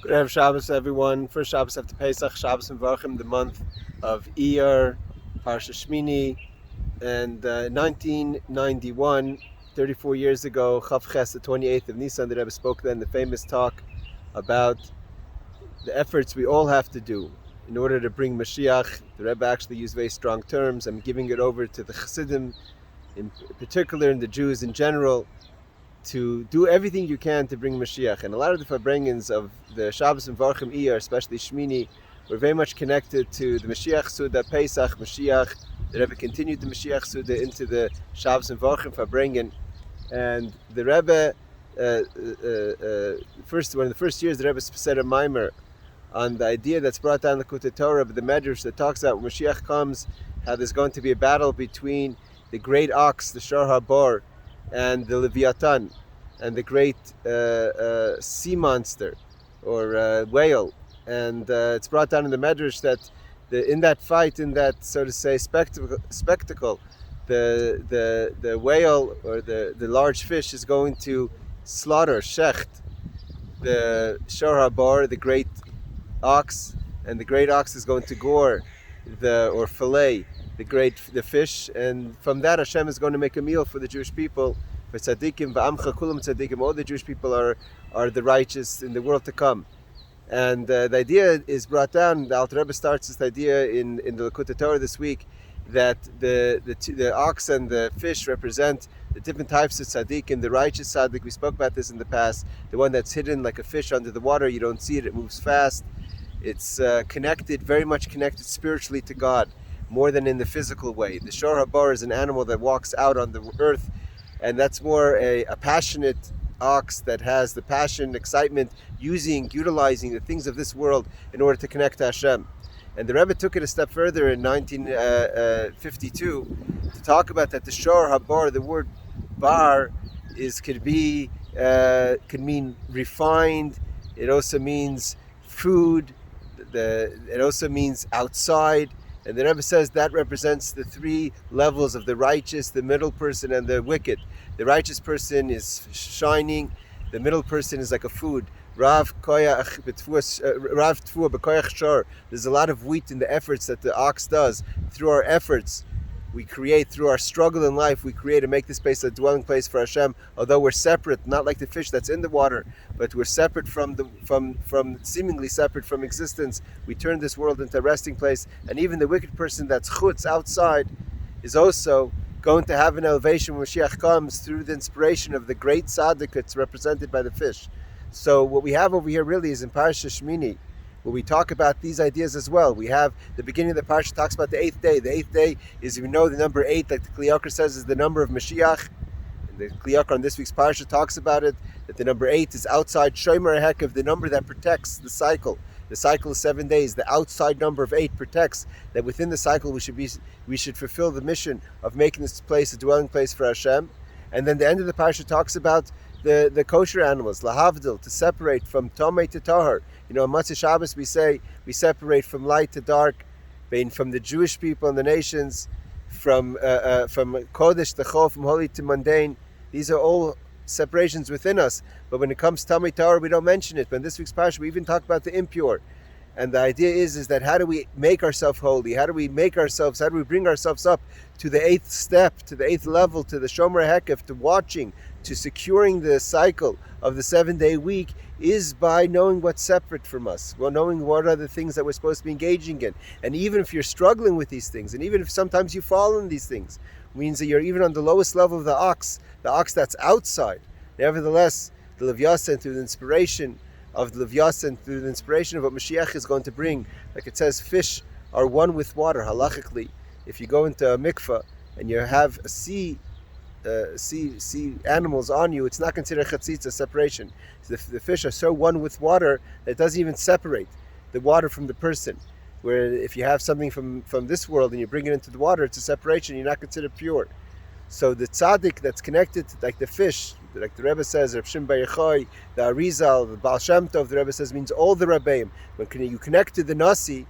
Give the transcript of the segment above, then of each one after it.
Good to have Shabbos, everyone. First Shabbos after Pesach, Shabbos Mecirchim, the month of Iyar, Parshas Shmini, and 1991, 34 years ago, Chav Ches, the 28th of Nisan, the Rebbe spoke then the famous talk about the efforts we all have to do in order to bring Mashiach. The Rebbe actually used very strong terms. I'm giving it over to the Chassidim, in particular, and the Jews in general, to do everything you can to bring Mashiach. And a lot of the Farbrengens of the Shabbos and Varchim Iyar, especially Shmini, were very much connected to the Mashiach Suda, Pesach, Mashiach. The Rebbe continued the Mashiach Suda into the Shabbos and Varchim Farbrengen. And the Rebbe, one of the first years, the Rebbe said a mimer on the idea that's brought down the Kutei Torah, the Medrash that talks about when Mashiach comes, how there's going to be a battle between the great ox, the Shor Habor, and the Livyatan, and the great sea monster or whale. And it's brought down in the Medrash that in that fight, in that, so to say, spectacle, the whale or the large fish is going to slaughter, shecht, the Shor Habor, the great ox, and the great ox is going to gore or fillet the fish, and from that Hashem is going to make a meal for the Jewish people, for tzaddikim, v'amcha kulam tzaddikim. All the Jewish people are the righteous in the world to come. And the idea is brought down. The Alter Rebbe starts this idea in the Kutei Torah this week, that the ox and the fish represent the different types of tzaddikim. The righteous tzaddik, we spoke about this in the past, the one that's hidden like a fish under the water. You don't see it; it moves fast. It's very much connected spiritually to God, more than in the physical way. The Shor Habor is an animal that walks out on the earth, and that's more a passionate ox that has the passion, excitement, utilizing the things of this world in order to connect to Hashem. And the Rebbe took it a step further in 1952 to talk about that the Shor Habor, the word bar, could mean refined. It also means food. It also means outside. And the Rebbe says that represents the three levels of the righteous, the middle person, and the wicked. The righteous person is shining. The middle person is like a food. Rav tfua b'koyach shor. There's a lot of wheat in the efforts that the ox does. Through our efforts, we create, through our struggle in life, we create and make this place a dwelling place for Hashem. Although we're separate, not like the fish that's in the water, but we're separate from seemingly separate from existence. We turn this world into a resting place. And even the wicked person that's chutz, outside, is also going to have an elevation when Mashiach comes through the inspiration of the great tzaddik that's represented by the fish. So what we have over here really is in Parshas Shmini, where we talk about these ideas as well. We have the beginning of the parsha talks about the 8th day. The 8th day is, we know, the number 8, like the Kli Yakar says, is the number of Mashiach. And the Kli Yakar on this week's parsha talks about it, that the number 8 is outside Shomer Hekev, the number that protects the cycle. The cycle is 7 days. The outside number of 8 protects that within the cycle we should fulfill the mission of making this place a dwelling place for Hashem. And then the end of the parsha talks about the kosher animals, lahavdil, to separate from tomei to tahar. You know, on Motzei Shabbos we say we separate from light to dark, from the Jewish people and the nations, from kodesh to chol, from holy to mundane. These are all separations within us. But when it comes to tomei tahar, we don't mention it. But in this week's parsha, we even talk about the impure. And the idea is that how do we make ourselves holy? How do we bring ourselves up to the 8th step, to the 8th level, to the Shomer Hekev, to watching, to securing the cycle of the 7-day week, is by knowing what's separate from us, knowing what are the things that we're supposed to be engaging in. And even if you're struggling with these things, and even if sometimes you fall in these things, means that you're even on the lowest level of the ox that's outside. Nevertheless, the Livyatan, through the inspiration of the Livyatan, through the inspiration of what Mashiach is going to bring, like it says, fish are one with water, halachically. If you go into a mikveh and you have a sea animals on you, it's not considered chatzitza, separation. The fish are so one with water that it doesn't even separate the water from the person. Where if you have something from this world and you bring it into the water, it's a separation, you're not considered pure. So the tzaddik that's connected, like the fish, like the Rebbe says, Reb Shimon Bar Yochai, the Arizal, the Baal Shem Tov, the Rebbe says, means all the Rebbeim. When you connect to the Nasi,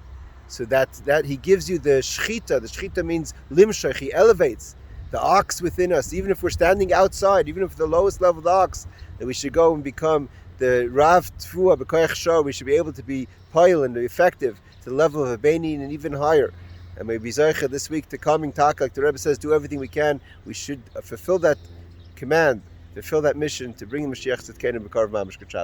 so that he gives you the shchita. The shchita means limshach, he elevates the ox within us. Even if we're standing outside, even if the lowest level of the ox, that we should go and become the Rav Tfua B'Koyach Shor, we should be able to be pile and effective to the level of a Beinin and even higher. And maybe Zaycha this week to coming talk, like the Rebbe says, do everything we can. We should fulfill that command, fulfill that mission to bring the Mashiach Tzidkenu B'Karv Mamash.